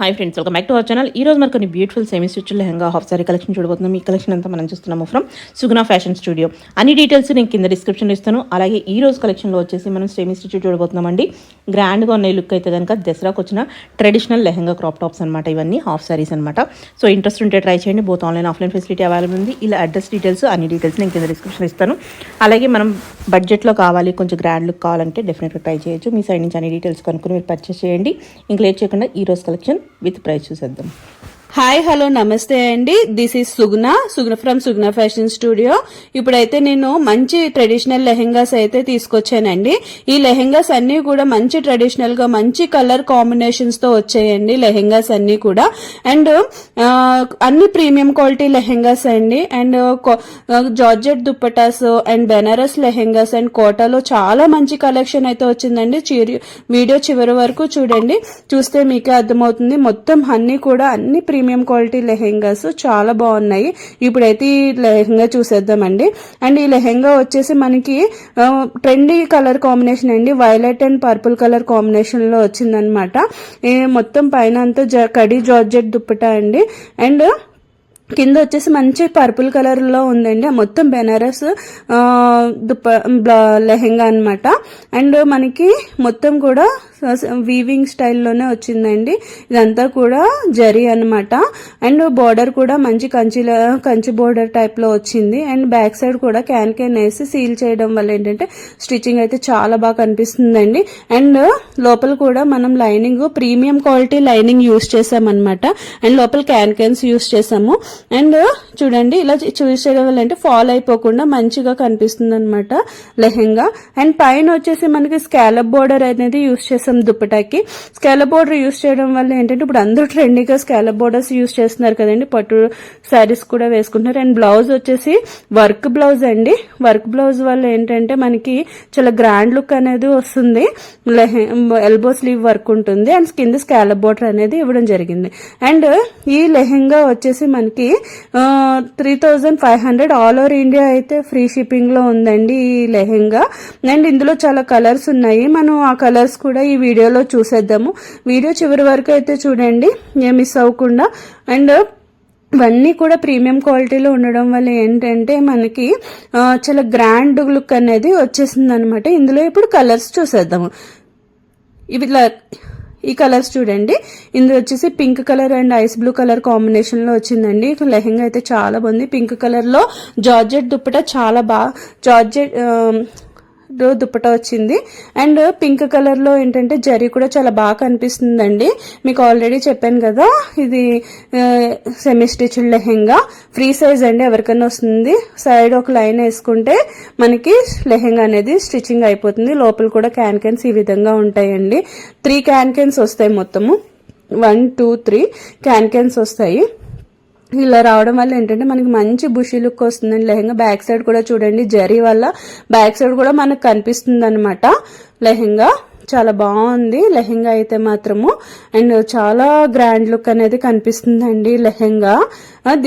Hi friends, welcome back to our channel. ఈ రోజు మనకు కొన్ని beautiful semi stitch lehenga half sorry collection చూడబోతున్నాం. ఈ కలెక్షన్ అంతా మనం చూస్తున్నాము ఫ్రమ్ సుగుణ ఫ్యాషన్ స్టూడియో. అన్ని డీటెయిల్స్ నేను కింద డిస్క్రిప్షన్లో ఇస్తాను. అలాగే ఈ రోజు కలెక్షన్లో వచ్చేసి మనం సెమీ స్టిచ్ చూడబోతున్నామండి. గ్రాండ్గా ఉన్న లుక్ అయితే కనుక దసరాకు వచ్చిన ట్రెడిషనల్ లెహంగా క్రాప్ టాప్స్ అనమాట. ఇవన్నీ హాఫ్ సారీస్ అనమాట. సో ఇంట్రెస్ట్ ఉంటే ట్రై చేయండి. Both online offline facility available ఉంది. ఇలా అడ్రస్ డీటెయిల్స్ అన్ని డీటెయిల్స్ నేను కింద డిస్క్రిప్షన్ ఇస్తాను. అలాగే మనం బడ్జెట్లో కావాలి, కొంచెం గ్రాండ్ లుక్ కావాలంటే డెఫినెట్గా ట్రై చేయొచ్చు. మీ సైడ్ నుంచి అన్ని డీటెయిల్స్ కనుక్కొని మీరు పర్చేస్ చేయండి. ఇంకా లేట్ చేయకుండా ఈ రోజు కలెక్షన్ విత్ ప్రైస్ చూసేద్దాం. హాయ్ హలో నమస్తే అండి. This is Suguna from Suguna fashion studio. ఇప్పుడైతే నేను మంచి ట్రెడిషనల్ లెహెంగాస్ అయితే తీసుకొచ్చానండి. ఈ లెహెంగాస్ అన్ని కూడా మంచి ట్రెడిషనల్ గా మంచి కలర్ కాంబినేషన్స్ తో వచ్చాయండి లెహెంగాస్ అన్ని కూడా. అండ్ అన్ని ప్రీమియం క్వాలిటీ లెహెంగాస్ అండి. And georgette dupattas and Banaras lehengas and కోటాలో చాలా మంచి కలెక్షన్ అయితే వచ్చిందండి. వీడియో చివరి వరకు చూడండి, చూస్తే మీకే అర్థమవుతుంది. మొత్తం అన్ని కూడా అన్ని ప్రీమియం క్వాలిటీ లెహెంగాస్ చాలా బాగున్నాయి. ఇప్పుడైతే ఈ లెహెంగా చూసేద్దామండి. అండ్ ఈ లెహెంగా వచ్చేసి మనకి ట్రెండీ కలర్ కాంబినేషన్ అండి. Violet and purple colour combination లో వచ్చిందనమాట. మొత్తం పైన అంతా కడి జార్జెట్ దుప్పటా అండి. అండ్ కింద వచ్చేసి మంచి పర్పుల్ కలర్ లో ఉందండి. మొత్తం బెనారస్ లెహెంగా అనమాట. అండ్ మనకి మొత్తం కూడా వీవింగ్ స్టైల్లోనే వచ్చిందండి. ఇదంతా కూడా జరీ అనమాట. అండ్ బోర్డర్ కూడా మంచి కంచి బోర్డర్ టైప్ లో వచ్చింది. అండ్ బ్యాక్ సైడ్ కూడా క్యాన్ వేసి సీల్ చేయడం వల్ల ఏంటంటే స్టిచ్చింగ్ అయితే చాలా బాగా కనిపిస్తుందండి. అండ్ లోపల కూడా మనం lining premium quality lining use చేసామన్నమాట. అండ్ లోపల క్యాన్స్ యూస్ చేసాము. అండ్ చూడండి, ఇలా చూస్ చేయడం వల్ల అంటే ఫాల్ అయిపోకుండా మంచిగా కనిపిస్తుంది అనమాట లెహెంగా. అండ్ పైన వచ్చేసి మనకి స్కాలప్ బోర్డర్ అనేది యూస్ చేసాం దుప్పటాకి. స్కాలప్ బోర్డర్ యూస్ చేయడం వల్ల ఏంటంటే ఇప్పుడు అందరూ ట్రెండీగా స్కాలప్ బోర్డర్స్ యూస్ చేస్తున్నారు కదండి. పట్టు శారీస్ కూడా వేసుకుంటున్నారు. అండ్ బ్లౌజ్ వచ్చేసి వర్క్ బ్లౌజ్ అండి. వర్క్ బ్లౌజ్ వల్ల ఏంటంటే మనకి చాలా గ్రాండ్ లుక్ అనేది వస్తుంది. ఎల్బో స్లీవ్ వర్క్ ఉంటుంది. అండ్ కింద స్కాలప్ బోర్డర్ అనేది ఇవ్వడం జరిగింది. అండ్ ఈ లెహెంగా వచ్చేసి మనకి 3500 ఆల్ ఓవర్ ఇండియా అయితే ఫ్రీ షిప్పింగ్ లో ఉందండి ఈ లెహెంగా. అండ్ ఇందులో చాలా కలర్స్ ఉన్నాయి. మనం ఆ కలర్స్ కూడా ఈ వీడియోలో చూసేద్దాము. వీడియో చివరి వరకు అయితే చూడండి, ఏ మిస్ అవ్వకుండా. అండ్ ఇవన్నీ కూడా ప్రీమియం క్వాలిటీలో ఉండడం వల్ల ఏంటంటే మనకి చాలా గ్రాండ్ లుక్ అనేది వచ్చేసింది అనమాట. ఇందులో ఇప్పుడు కలర్స్ చూసేద్దాము. ఇట్లా ఈ కలర్స్ చూడండి. ఇందులో వచ్చేసి pink colour and ice blue colour combination లో వచ్చిందండి. లెహెంగా అయితే చాలా బాగుంది. పింక్ కలర్ లో జార్జెట్ దుప్పటా చాలా బాగా జార్జెట్ దుప్పటా వచ్చింది. అండ్ పింక్ కలర్ లో ఏంటంటే జరీ కూడా చాలా బాగా కనిపిస్తుందండి. మీకు ఆల్రెడీ చెప్పాను కదా, ఇది semi stitched lehenga free size అండి. ఎవరికైనా వస్తుంది. సైడ్ ఒక లైన్ వేసుకుంటే మనకి లెహెంగా అనేది స్టిచ్చింగ్ అయిపోతుంది. లోపల కూడా క్యాన్స్ ఈ విధంగా ఉంటాయండి. 3 క్యాన్స్ వస్తాయి. మొత్తము 1 2 3 క్యాన్స్ వస్తాయి. ఇలా రావడం వల్ల ఏంటంటే మనకి మంచి బుషీ లుక్ వస్తుందండి లెహెంగా. బ్యాక్ సైడ్ కూడా చూడండి, జరీ వల్ల బ్యాక్ సైడ్ కూడా మనకు కనిపిస్తుంది అనమాట లెహెంగా. చాలా బాగుంది లెహెంగా అయితే మాత్రము. అండ్ చాలా గ్రాండ్ లుక్ అనేది కనిపిస్తుందండి లెహెంగా.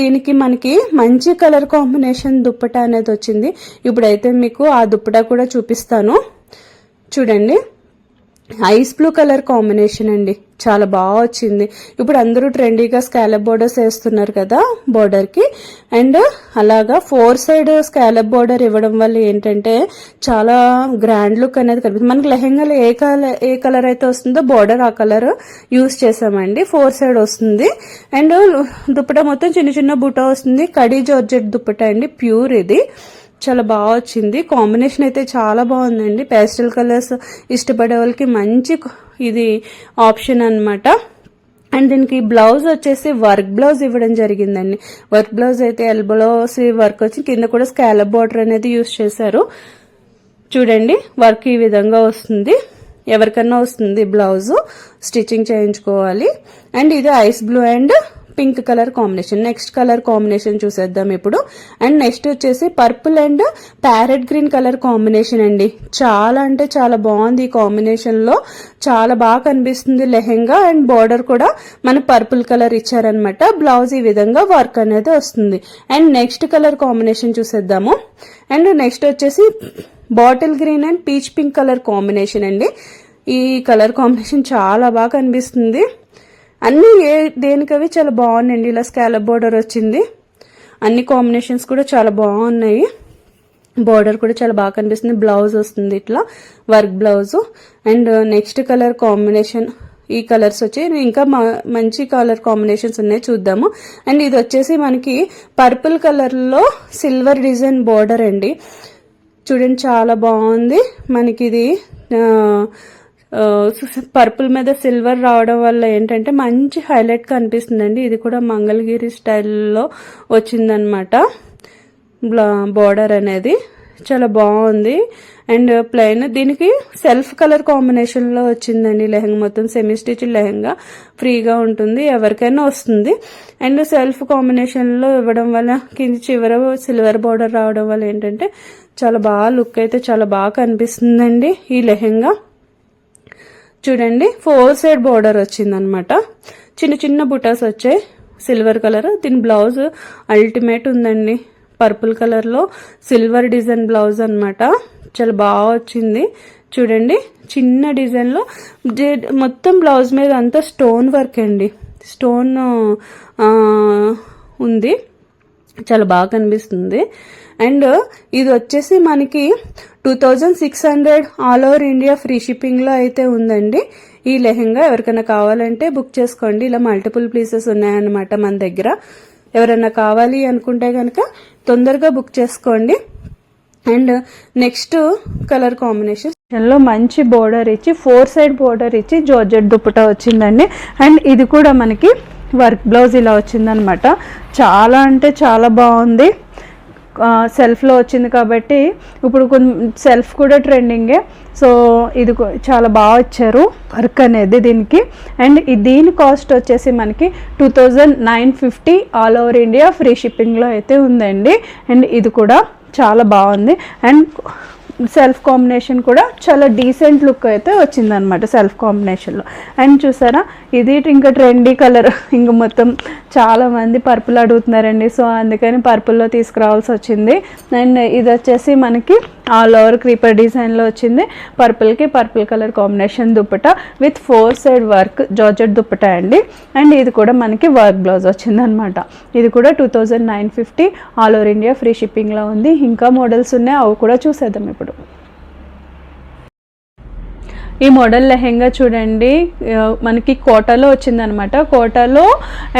దీనికి మనకి మంచి కలర్ కాంబినేషన్ దుప్పటా అనేది వచ్చింది. ఇప్పుడైతే మీకు ఆ దుప్పటా కూడా చూపిస్తాను. చూడండి, ఐస్ బ్లూ కలర్ కాంబినేషన్ అండి. చాలా బాగా వచ్చింది. ఇప్పుడు అందరూ ట్రెండీగా స్కాలప్ బోర్డర్స్ వేస్తున్నారు కదా బోర్డర్ కి. అండ్ అలాగా 4 సైడ్ స్కాలప్ బోర్డర్ ఇవ్వడం వల్ల ఏంటంటే చాలా గ్రాండ్ లుక్ అనేది కనిపిస్తుంది. మనకి లెహెంగాలో ఏ కలర్ అయితే వస్తుందో బోర్డర్ ఆ కలర్ యూస్ చేసామండి. 4 సైడ్ వస్తుంది. అండ్ దుప్పటా మొత్తం చిన్న చిన్న బుటా వస్తుంది. కడి జార్జెట్ దుప్పటా అండి, ప్యూర్. ఇది చాలా బాగా వచ్చింది. కాంబినేషన్ అయితే చాలా బాగుందండి. పేస్టల్ కలర్స్ ఇష్టపడే వాళ్ళకి మంచి ఇది ఆప్షన్ అనమాట. అండ్ దీనికి బ్లౌజ్ వచ్చేసి వర్క్ బ్లౌజ్ ఇవ్వడం జరిగిందండి. వర్క్ బ్లౌజ్ అయితే ఎల్బోలో వర్క్ వచ్చి కింద కూడా స్కాలప్ బార్డర్ అనేది యూస్ చేశారు. చూడండి, వర్క్ ఈ విధంగా వస్తుంది. ఎవరికన్నా వస్తుంది బ్లౌజ్, స్టిచ్చింగ్ చేయించుకోవాలి. అండ్ ఇది ice blue and pink colour combination. Next colour combination చూసేద్దాం ఇప్పుడు. అండ్ నెక్స్ట్ వచ్చేసి purple and parrot green colour combination అండి. చాలా అంటే చాలా బాగుంది. ఈ కాంబినేషన్ లో చాలా బాగా కనిపిస్తుంది లెహెంగా. అండ్ బార్డర్ కూడా మన పర్పుల్ కలర్ ఇచ్చారనమాట. బ్లౌజ్ ఈ విధంగా వర్క్ అనేది వస్తుంది. అండ్ నెక్స్ట్ కలర్ కాంబినేషన్ చూసేద్దాము. అండ్ నెక్స్ట్ వచ్చేసి bottle green and peach pink colour combination అండి. ఈ కలర్ కాంబినేషన్ చాలా బాగా కనిపిస్తుంది. అన్నీ దేనికవి చాలా బాగున్నాయండి. ఇలా స్కాలప్ బోర్డర్ వచ్చింది, అన్ని కాంబినేషన్స్ కూడా చాలా బాగున్నాయి. బోర్డర్ కూడా చాలా బాగా కనిపిస్తుంది. బ్లౌజ్ వస్తుంది ఇట్లా work blouse. And next colour combination ఈ కలర్స్ వచ్చి ఇంకా మంచి కలర్ కాంబినేషన్స్ ఉన్నాయి, చూద్దాము. అండ్ ఇది వచ్చేసి మనకి పర్పుల్ కలర్లో సిల్వర్ డిజైన్ బోర్డర్ అండి. చూడండి చాలా బాగుంది. మనకి ఇది పర్పుల్ మీద సిల్వర్ రావడం వల్ల ఏంటంటే మంచి హైలైట్ కనిపిస్తుందండి. ఇది కూడా మంగళగిరి స్టైల్లో వచ్చిందనమాట బోర్డర్ అనేది. చాలా బాగుంది. అండ్ ప్లెయిన్ దీనికి సెల్ఫ్ కలర్ కాంబినేషన్లో వచ్చిందండి లెహంగా. మొత్తం సెమీ స్టిచ్ లెహంగా, ఫ్రీగా ఉంటుంది, ఎవరికైనా వస్తుంది. అండ్ సెల్ఫ్ కాంబినేషన్లో ఇవ్వడం వల్ల కింద చివర సిల్వర్ బోర్డర్ రావడం వల్ల ఏంటంటే చాలా బాగా లుక్ అయితే చాలా బాగా కనిపిస్తుందండి ఈ లెహంగా. చూడండి 4 సైడ్ బోర్డర్ వచ్చిందనమాట. చిన్న చిన్న బుటాస్ వచ్చాయి సిల్వర్ కలర్. దీని బ్లౌజ్ అల్టిమేట్ ఉందండి, పర్పుల్ కలర్లో సిల్వర్ డిజైన్ బ్లౌజ్ అనమాట. చాలా బాగా వచ్చింది. చూడండి చిన్న డిజైన్లో మొత్తం బ్లౌజ్ మీద అంతా స్టోన్ వర్క్ అండి, స్టోన్ ఉంది, చాలా బాగా కనిపిస్తుంది. అండ్ ఇది వచ్చేసి మనకి 2600 ఆల్ ఓవర్ ఇండియా ఫ్రీ షిప్పింగ్లో అయితే ఉందండి ఈ లెహంగా. ఎవరికైనా కావాలంటే బుక్ చేసుకోండి. ఇలా మల్టిపుల్ పీసెస్ ఉన్నాయన్నమాట మన దగ్గర. ఎవరైనా కావాలి అనుకుంటే కనుక తొందరగా బుక్ చేసుకోండి. అండ్ నెక్స్ట్ కలర్ కాంబినేషన్ లో మంచి బోర్డర్ ఇచ్చి 4 సైడ్ బోర్డర్ ఇచ్చి జార్జెట్ దుపట్టా వచ్చిందండి. అండ్ ఇది కూడా మనకి వర్క్ బ్లౌజ్ ఇలా వచ్చిందనమాట. చాలా అంటే చాలా బాగుంది. సెల్ఫ్లో వచ్చింది కాబట్టి ఇప్పుడు సెల్ఫ్ కూడా ట్రెండింగే. సో ఇది చాలా బాగా ఇచ్చారు వర్క్ అనేది దీనికి. అండ్ దీని కాస్ట్ వచ్చేసి మనకి 2950 ఆల్ ఓవర్ ఇండియా ఫ్రీ షిప్పింగ్లో అయితే ఉందండి. అండ్ ఇది కూడా చాలా బాగుంది. అండ్ సెల్ఫ్ కాంబినేషన్ కూడా చాలా డీసెంట్ లుక్ అయితే వచ్చిందనమాట సెల్ఫ్ కాంబినేషన్లో. అండ్ చూసారా ఇది ఇంకా ట్రెండీ కలర్. ఇంక మొత్తం చాలామంది పర్పుల్ అడుగుతున్నారండి, సో అందుకని పర్పుల్లో తీసుకురావాల్సి వచ్చింది. అండ్ ఇది వచ్చేసి మనకి ఆల్ ఓవర్ క్రీపర్ డిజైన్లో వచ్చింది. పర్పుల్కి purple colour combination dupatta with 4 side work georgette dupatta అండి. అండ్ ఇది కూడా మనకి వర్క్ బ్లౌజ్ వచ్చిందనమాట. ఇది కూడా 2950 ఆల్ ఓవర్ ఇండియా ఫ్రీ షిప్పింగ్లో ఉంది. ఇంకా మోడల్స్ ఉన్నాయి, అవి కూడా చూసేద్దాం ఇప్పుడు. ఈ మోడల్ లెహెంగా చూడండి మనకి కోటాలో వచ్చిందనమాట. కోటాలో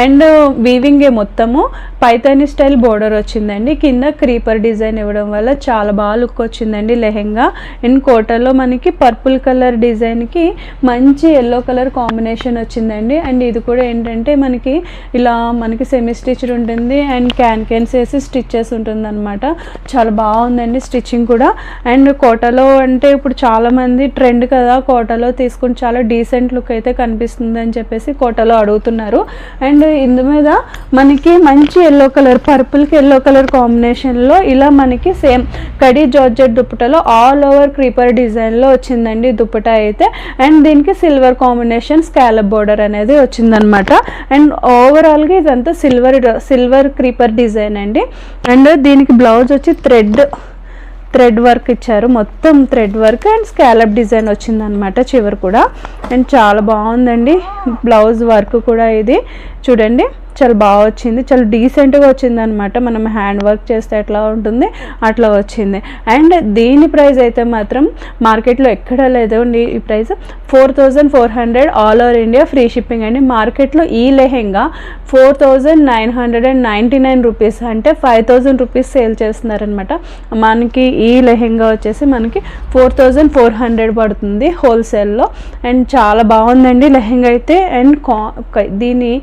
అండ్ వీవింగే మొత్తము పైతాని స్టైల్ బోర్డర్ వచ్చిందండి. కింద క్రీపర్ డిజైన్ ఇవ్వడం వల్ల చాలా బాగా లుక్ వచ్చిందండి లెహెంగా. అండ్ కోటాలో మనకి పర్పుల్ కలర్ డిజైన్కి మంచి ఎల్లో కలర్ కాంబినేషన్ వచ్చిందండి. అండ్ ఇది కూడా ఏంటంటే మనకి ఇలా మనకి సెమీ స్టిచ్డ్ ఉంటుంది అండ్ క్యాన్స్ వేసి స్టిచ్చెస్ ఉంటుంది అనమాట. చాలా బాగుందండి స్టిచ్చింగ్ కూడా. అండ్ కోటాలో అంటే ఇప్పుడు చాలామంది ట్రెండ్ కదా, కోటాలో తీసుకుని చాలా డీసెంట్ లుక్ అయితే కనిపిస్తుంది అని చెప్పేసి కోటాలో అడుగుతున్నారు. అండ్ ఇందు మీద మనకి మంచి ఎల్లో కలర్, పర్పుల్కి ఎల్లో కలర్ కాంబినేషన్లో ఇలా మనకి సేమ్ కడీ జార్జెట్ దుప్పటాలో ఆల్ ఓవర్ క్రీపర్ డిజైన్లో వచ్చిందండి దుప్పటా అయితే. అండ్ దీనికి సిల్వర్ కాంబినేషన్ స్కాలప్ బోర్డర్ అనేది వచ్చిందనమాట. అండ్ ఓవరాల్గా ఇదంతా సిల్వర్ క్రీపర్ డిజైన్ అండి. అండ్ దీనికి బ్లౌజ్ వచ్చి థ్రెడ్ వర్క్ ఇచ్చారు, మొత్తం thread work and scallop design వచ్చిందనమాట చివరి కూడా. అండ్ చాలా బాగుందండి బ్లౌజ్ వర్క్ కూడా. ఇది చూడండి చాలా బాగా వచ్చింది, చాలా డీసెంట్గా వచ్చింది అనమాట. మనం హ్యాండ్ వర్క్ చేస్తే ఎట్లా ఉంటుంది అట్లా వచ్చింది. అండ్ దీని ప్రైస్ అయితే మాత్రం మార్కెట్లో ఎక్కడా లేదు. ఈ price 4400 all over India free shipping అండి. మార్కెట్లో ఈ లెహెంగా 4999 రూపీస్, అంటే 5000 రూపీస్ సేల్ చేస్తున్నారనమాట. మనకి ఈ లెహెంగా వచ్చేసి మనకి 4400 పడుతుంది హోల్సేల్లో. అండ్ చాలా బాగుందండి లెహెంగా అయితే. అండ్ దీని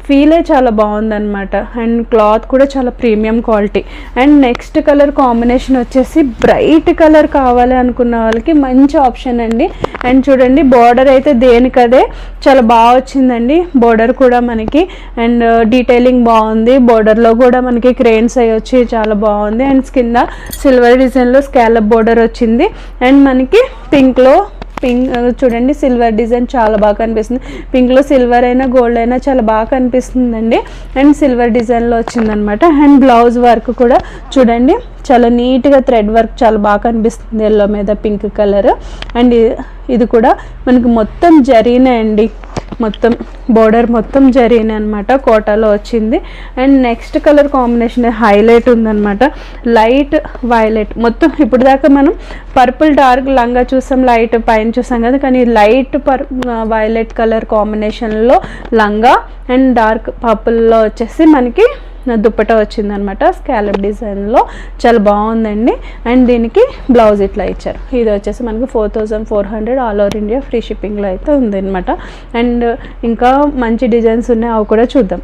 ఫీలే చాలా బాగుందన్నమాట. అండ్ క్లాత్ కూడా చాలా premium quality. And next colour combination వచ్చేసి బ్రైట్ కలర్ కావాలి అనుకున్న వాళ్ళకి మంచి ఆప్షన్ అండి. అండ్ చూడండి బార్డర్ అయితే దేనికదే చాలా బాగా వచ్చిందండి బార్డర్ కూడా మనకి. అండ్ డీటెయిలింగ్ బాగుంది, బార్డర్లో కూడా మనకి క్రేన్స్ అయ్యి వచ్చి చాలా బాగుంది. అండ్ కింద సిల్వర్ డిజైన్లో స్కాలప్ బార్డర్ వచ్చింది. అండ్ మనకి పింక్లో చూడండి సిల్వర్ డిజైన్ చాలా బాగా కనిపిస్తుంది. పింక్లో సిల్వర్ అయినా గోల్డ్ అయినా చాలా బాగా కనిపిస్తుందండి. అండ్ సిల్వర్ డిజైన్లో వచ్చిందనమాట. అండ్ బ్లౌజ్ వర్క్ కూడా చూడండి చాలా నీట్గా థ్రెడ్ వర్క్ చాలా బాగా కనిపిస్తుంది ఎల్లో మీద పింక్ కలర్. అండ్ ఇది కూడా మనకి మొత్తం జరీనే అండి, మొత్తం బోర్డర్ మొత్తం జరీన్ అనమాట, కోటాలో వచ్చింది. And next colour combination highlight ఉందన్నమాట, లైట్ వైలెట్. మొత్తం ఇప్పుడు దాకా మనం పర్పుల్ డార్క్ లంగా చూసాం, లైట్ పైన చూసాం కదా, కానీ లైట్ వైలెట్ కలర్ కాంబినేషన్లో లంగా అండ్ డార్క్ పర్పుల్లో వచ్చేసి మనకి దుప్పట వచ్చిందనమాట, స్కాలప్ డిజైన్లో. చాలా బాగుందండి. అండ్ దీనికి బ్లౌజ్ ఇట్లా ఇచ్చారు. ఇది వచ్చేసి మనకి 4400 ఆల్ ఓవర్ ఇండియా ఫ్రీ షిప్పింగ్లో అయితే ఉందన్నమాట. అండ్ ఇంకా మంచి డిజైన్స్ ఉన్నాయి, అవి కూడా చూద్దాం.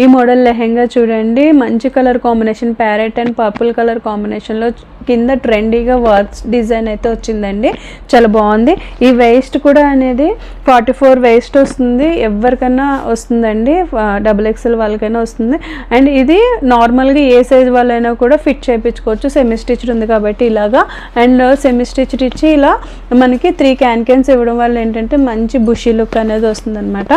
ఈ మోడల్ లెహెంగా చూడండి, మంచి colour combination, parrot and purple colour కాంబినేషన్లో కింద ట్రెండీగా వర్క్స్ డిజైన్ అయితే వచ్చిందండి. చాలా బాగుంది. ఈ వేస్ట్ కూడా అనేది 44 వేస్ట్ వస్తుంది, ఎవరికైనా వస్తుందండి, XXL వాళ్ళకైనా వస్తుంది. అండ్ ఇది నార్మల్గా ఏ సైజ్ వాళ్ళైనా కూడా ఫిట్ చేయించుకోవచ్చు, సెమీ స్టిచ్డ్ ఉంది కాబట్టి ఇలాగా. అండ్ సెమీ స్టిచ్డ్ ఇచ్చి ఇలా మనకి 3 క్యాన్స్ ఇవ్వడం వల్ల ఏంటంటే మంచి బుషీ లుక్ అనేది వస్తుంది అనమాట.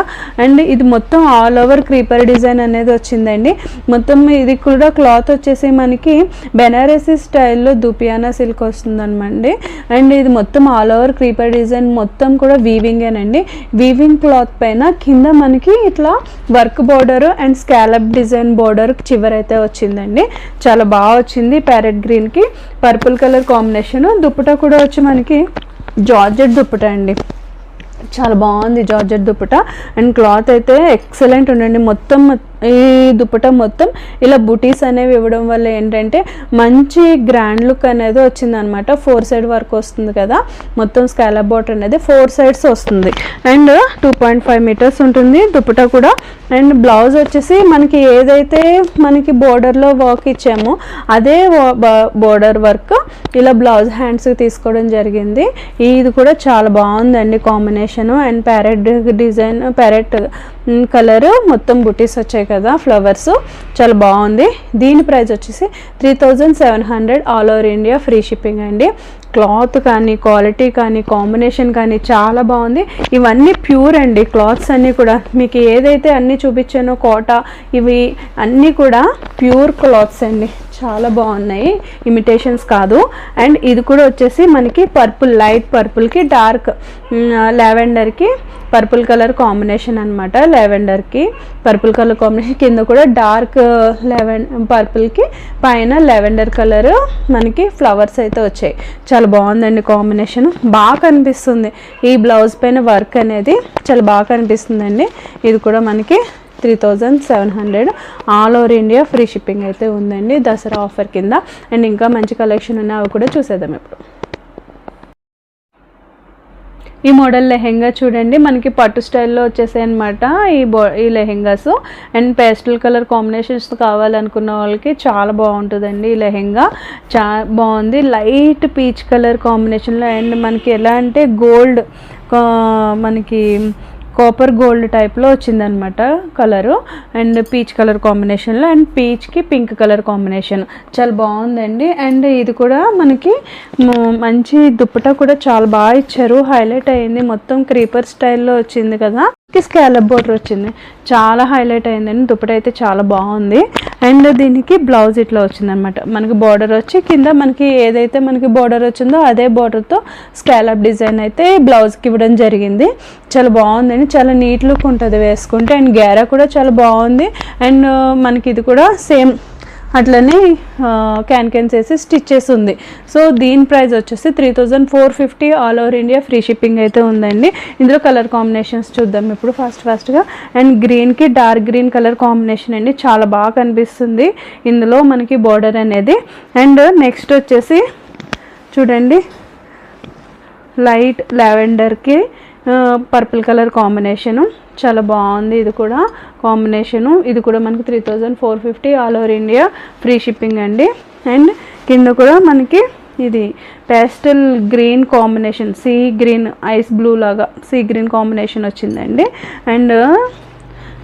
అండ్ ఇది మొత్తం ఆల్ ఓవర్ క్రీపర్ డిజైన్ అనేది వచ్చిందండి. మొత్తం ఇది కూడా క్లాత్ వచ్చేసి మనకి బెనారసీ స్టైల్లో దుపియానా సిల్క్ వస్తుందన్నమాట. అండ్ ఇది మొత్తం ఆల్ ఓవర్ క్రీపర్ డిజైన్ మొత్తం కూడా వీవింగేనండి. వీవింగ్ క్లాత్ పైన కింద మనకి ఇట్లా work border and scallop design border చివరైతే వచ్చిందండి. చాలా బాగా వచ్చింది. ప్యారెట్ గ్రీన్కి పర్పుల్ కలర్ కాంబినేషన్. దుప్పటా కూడా వచ్చి మనకి జార్జెట్ దుప్పటా అండి, చాలా బాగుంది జార్జెట్ దుప్పట. అండ్ క్లాత్ అయితే ఎక్సలెంట్ ఉండండి. మొత్తం ఈ దుప్పట మొత్తం ఇలా బుటీస్ అనేవి ఇవ్వడం వల్ల ఏంటంటే మంచి గ్రాండ్ లుక్ అనేది వచ్చింది అనమాట. 4 సైడ్ వర్క్ వస్తుంది కదా, మొత్తం స్కాలప్ బోర్డర్ అనేది 4 సైడ్స్ వస్తుంది. అండ్ 2.5 మీటర్స్ ఉంటుంది దుప్పట కూడా. అండ్ బ్లౌజ్ వచ్చేసి మనకి ఏదైతే మనకి బోర్డర్లో వర్క్ ఇచ్చామో అదే బోర్డర్ వర్క్ ఇలా బ్లౌజ్ హ్యాండ్స్కి తీసుకోవడం జరిగింది. ఇది కూడా చాలా బాగుందండి combination. And parrot design, parrot colour మొత్తం బుటీస్ వచ్చాయి కదా, ఫ్లవర్స్, చాలా బాగుంది. దీని ప్రైస్ వచ్చేసి 3700 all over India free shipping అండి. క్లాత్ కానీ క్వాలిటీ కానీ కాంబినేషన్ కానీ చాలా బాగుంది. ఇవన్నీ ప్యూర్ అండి, క్లాత్స్ అన్నీ కూడా మీకు ఏదైతే అన్నీ చూపించానో కోటా ఇవి అన్నీ కూడా ప్యూర్ క్లాత్స్ అండి, చాలా బాగున్నాయి, ఇమిటేషన్స్ కాదు. అండ్ ఇది కూడా వచ్చేసి మనకి పర్పుల్, లైట్ పర్పుల్కి డార్క్ లావెండర్కి పర్పుల్ కలర్ కాంబినేషన్ అనమాట. లావెండర్కి పర్పుల్ కలర్ కాంబినేషన్, కింద కూడా డార్క్ పర్పుల్కి పైన లావెండర్ కలర్ మనకి ఫ్లవర్స్ అయితే వచ్చాయి. చాలా బాగుందండి కాంబినేషన్, బాగా కనిపిస్తుంది. ఈ బ్లౌజ్ పైన వర్క్ అనేది చాలా బాగా కనిపిస్తుందండి. ఇది కూడా మనకి 3700 all over India free shipping అయితే ఉందండి, దసరా ఆఫర్ కింద. అండ్ ఇంకా మంచి కలెక్షన్ ఉన్నాయి, అవి కూడా చూసేద్దాం ఇప్పుడు. ఈ మోడల్ లెహెంగా చూడండి, మనకి పట్టు స్టైల్లో వచ్చేసాయి అనమాట ఈ lehengas. And pastel colour combinations కావాలనుకున్న వాళ్ళకి చాలా బాగుంటుందండి ఈ లెహెంగా, చాలా బాగుంది. లైట్ పీచ్ కలర్ కాంబినేషన్లో. అండ్ మనకి ఎలా అంటే గోల్డ్, మనకి కాపర్ గోల్డ్ టైప్లో వచ్చిందనమాట కలరు. అండ్ పీచ్ కలర్ కాంబినేషన్లో, అండ్ పీచ్కి పింక్ కలర్ కాంబినేషన్, చాలా బాగుందండి. అండ్ ఇది కూడా మనకి మంచి దుప్పట కూడా చాలా బాగా ఇచ్చారు, హైలైట్ అయింది. మొత్తం క్రీపర్ స్టైల్లో వచ్చింది కదా, స్కాలప్ బోర్డర్ వచ్చింది, చాలా హైలైట్ అయిందండి. దుప్పట అయితే చాలా బాగుంది. అండ్ దీనికి బ్లౌజ్ ఇట్లా వచ్చిందనమాట, మనకి బార్డర్ వచ్చి కింద మనకి ఏదైతే మనకి బార్డర్ వచ్చిందో అదే బార్డర్తో స్కాలప్ డిజైన్ అయితే బ్లౌజ్కి ఇవ్వడం జరిగింది. చాలా బాగుందండి, చాలా నీట్ లుక్ ఉంటుంది వేసుకుంటే. అండ్ గేరా కూడా చాలా బాగుంది. అండ్ మనకి ఇది కూడా సేమ్ అట్లనే క్యాన్స్ వేసి స్టిచ్చెస్ ఉంది. సో దీని ప్రైస్ వచ్చేసి 3450 all over India free shipping అయితే ఉందండి. ఇందులో కలర్ కాంబినేషన్స్ చూద్దాం ఇప్పుడు ఫాస్ట్గా. అండ్ గ్రీన్కి డార్క్ గ్రీన్ కలర్ కాంబినేషన్ అండి, చాలా బాగా కనిపిస్తుంది ఇందులో మనకి బార్డర్ అనేది. అండ్ నెక్స్ట్ వచ్చేసి చూడండి, లైట్ లావెండర్కి పర్పుల్ కలర్ కాంబినేషను, చాలా బాగుంది ఇది కూడా కాంబినేషను. ఇది కూడా మనకి 3450 all over India free shipping అండి. అండ్ కింద కూడా మనకి ఇది pastel green combination, sea green, ice blue లాగా సీ గ్రీన్ కాంబినేషన్ వచ్చిందండి. అండ్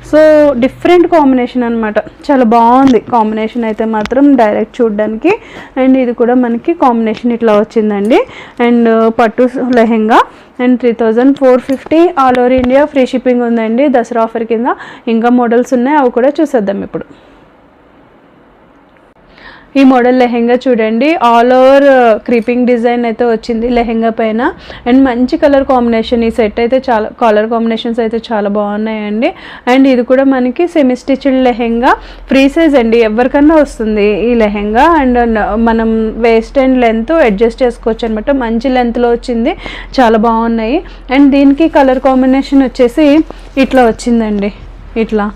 సో డిఫరెంట్ కాంబినేషన్ అనమాట, చాలా బాగుంది కాంబినేషన్ అయితే మాత్రం డైరెక్ట్ చూడడానికి. అండ్ ఇది కూడా మనకి కాంబినేషన్ ఇట్లా వచ్చిందండి. అండ్ పట్టు lehenga. And 3450 all over India free shipping ఉందండి దసరా ఆఫర్ కింద. ఇంకా మోడల్స్ ఉన్నాయి, అవి కూడా చూసేద్దాం ఇప్పుడు. ఈ మోడల్ లెహెంగా చూడండి, ఆల్ ఓవర్ క్రీపింగ్ డిజైన్ అయితే వచ్చింది లెహెంగా పైన. అండ్ మంచి కలర్ కాంబినేషన్. ఈ సెట్ అయితే చాలా కలర్ కాంబినేషన్స్ అయితే చాలా బాగున్నాయండి. అండ్ ఇది కూడా మనకి semi stitched lehenga, free size అండి, ఎవరికన్నా వస్తుంది ఈ లెహెంగా. అండ్ మనం వేస్ట్ అండ్ లెంత్ అడ్జస్ట్ చేసుకోవచ్చు అనమాట. మంచి లెంత్లో వచ్చింది, చాలా బాగున్నాయి. అండ్ దీనికి కలర్ కాంబినేషన్ వచ్చేసి ఇట్లా వచ్చిందండి, ఇట్లా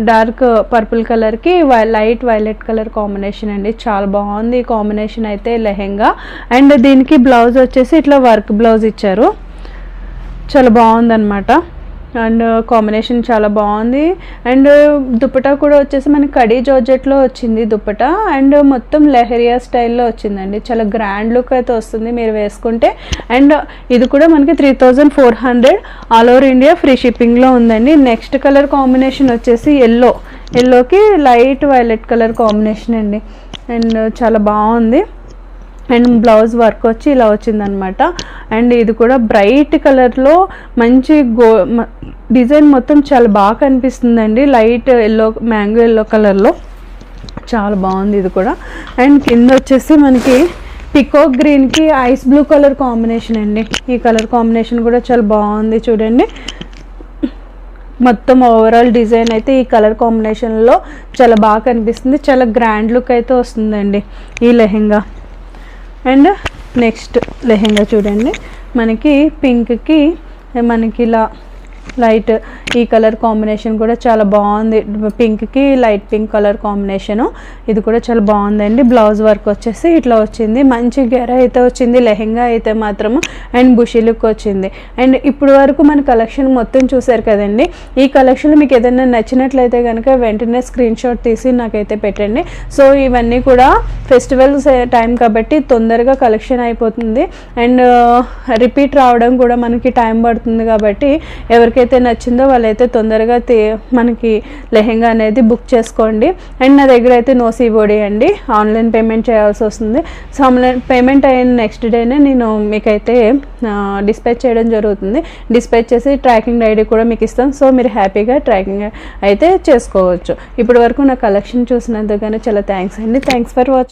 డార్క్ పర్పుల్ కలర్కి లైట్ వైలెట్ కలర్ కాంబినేషన్ అండి. చాలా బాగుంది ఈ కాంబినేషన్ అయితే లెహెంగా. అండ్ దీనికి బ్లౌజ్ వచ్చేసి ఇట్లా వర్క్ బ్లౌజ్ ఇచ్చారు, చాలా బాగుందన్నమాట. అండ్ కాంబినేషన్ చాలా బాగుంది. అండ్ దుపట్టా కూడా వచ్చేసి మనకి కడీ జార్జెట్లో వచ్చింది దుపట్టా. అండ్ మొత్తం లెహరియా స్టైల్లో వచ్చిందండి, చాలా గ్రాండ్ లుక్ అయితే వస్తుంది మీరు వేసుకుంటే. అండ్ ఇది కూడా మనకి 3400 ఆల్ ఓవర్ ఇండియా ఫ్రీ షిప్పింగ్లో ఉందండి. నెక్స్ట్ కలర్ కాంబినేషన్ వచ్చేసి ఎల్లోకి లైట్ వైలెట్ కలర్ కాంబినేషన్ అండి. అండ్ చాలా బాగుంది. అండ్ బ్లౌజ్ వర్క్ వచ్చి ఇలా వచ్చిందనమాట. అండ్ ఇది కూడా బ్రైట్ కలర్లో మంచి డిజైన్ మొత్తం చాలా బాగా కనిపిస్తుందండి, లైట్ ఎల్లో, మ్యాంగో ఎల్లో కలర్లో చాలా బాగుంది ఇది కూడా. అండ్ కింద వచ్చేసి మనకి పికాక్ గ్రీన్కి ఐస్ బ్లూ కలర్ కాంబినేషన్ అండి. ఈ కలర్ కాంబినేషన్ కూడా చాలా బాగుంది చూడండి. మొత్తం ఓవరాల్ డిజైన్ అయితే ఈ కలర్ కాంబినేషన్లో చాలా బాగా కనిపిస్తుంది, చాలా గ్రాండ్ లుక్ అయితే వస్తుందండి ఈ లెహెంగా. అండ్ నెక్స్ట్ లెహెంగా చూడండి, మనకి పింక్కి మనకి ఇలా లైట్ ఈ కలర్ కాంబినేషన్ కూడా చాలా బాగుంది, పింక్కి లైట్ పింక్ కలర్ కాంబినేషను. ఇది కూడా చాలా బాగుందండి. బ్లౌజ్ వర్క్ వచ్చేసి ఇట్లా వచ్చింది, మంచి గెర అయితే వచ్చింది లెహెంగా అయితే మాత్రము. అండ్ బుషీ లుక్ వచ్చింది. అండ్ ఇప్పుడు వరకు మన కలెక్షన్ మొత్తం చూసారు కదండి. ఈ కలెక్షన్ మీకు ఏదైనా నచ్చినట్లయితే కనుక వెంటనే స్క్రీన్ షాట్ తీసి నాకైతే పెట్టండి. సో ఇవన్నీ కూడా ఫెస్టివల్ టైం కాబట్టి తొందరగా కలెక్షన్ అయిపోతుంది. అండ్ రిపీట్ రావడం కూడా మనకి టైం పడుతుంది కాబట్టి ఎవరికైతే నచ్చిందో వాళ్ళైతే తొందరగా మనకి లెహెంగా అనేది బుక్ చేసుకోండి. అండ్ నా దగ్గర అయితే నో సిఓడి అండి, ఆన్లైన్ పేమెంట్ చేయాల్సి వస్తుంది. సో ఆన్లైన్ పేమెంట్ అయిన నెక్స్ట్ డేనే నేను మీకైతే డిస్పాచ్ చేయడం జరుగుతుంది. డిస్పాచ్ చేసి ట్రాకింగ్ ఐడి కూడా మీకు ఇస్తాం. సో మీరు హ్యాపీగా ట్రాకింగ్ అయితే చేసుకోవచ్చు. ఇప్పటి వరకు నా కలెక్షన్ చూసినందుకు చాలా థ్యాంక్స్ అండి. Thanks for watching.